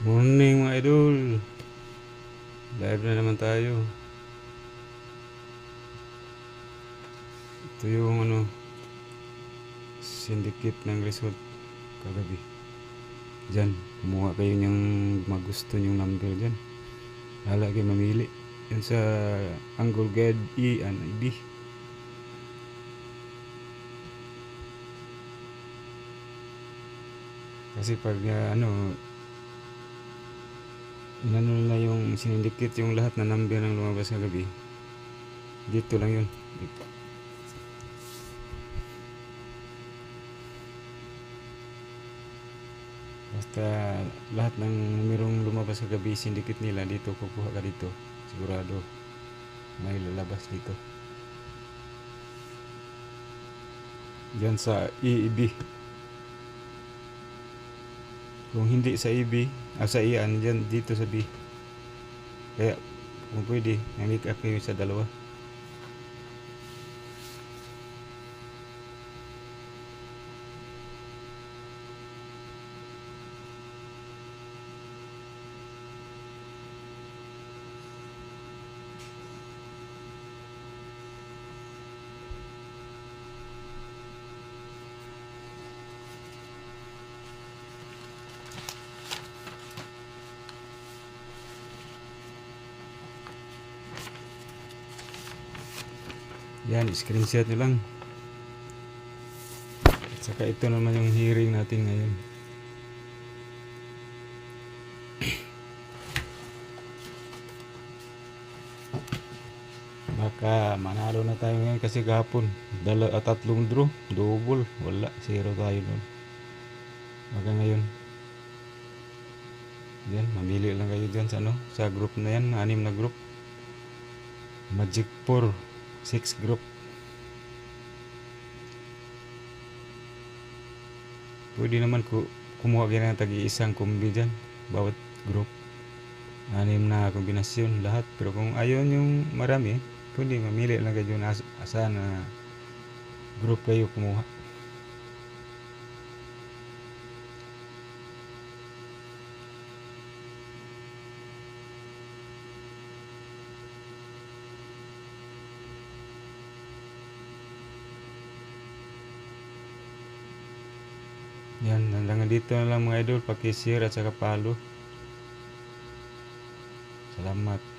Morning mga idol. Live na naman tayo. Ito yung syndicate ng resort kagabi. Diyan, kumuha kayo ng magusto nyong number dyan. Hala kayo mamili. Yan sa Angle Guide E and ID. Kasi pag inano na yung sinindicate yung lahat na number ng lumabas kagabi, dito lang yun. Basta lahat ng numerong lumabas kagabi syndicate nila, dito kukuha ka dito. Sigurado may lalabas dito. Diyan sa EEB. Kung hindi sa EB, sa iyan, dyan dito sa B. Kaya kung pwede, make up kayo sa dalawa. Yan, screenshot nyo lang. At saka ito naman yung hearing natin ngayon. Baka manalo na tayo ngayon kasi kahapon tatlong draw, double, wala, zero tayo nun. Baka ngayon, yan, mamili lang kayo dyan sa group na yan, 6 na group. Magic 4 6 group. Pwede naman kumuha kayo ng tagi-isang kombi dyan, bawat group. 6 na kombinasyon lahat. Pero kung ayaw yung marami, pwede mamili lang kayo na asa na group kayo kumuha. Yan, hanggang dito na lang mga idol, paki-share at saka follow. Salamat.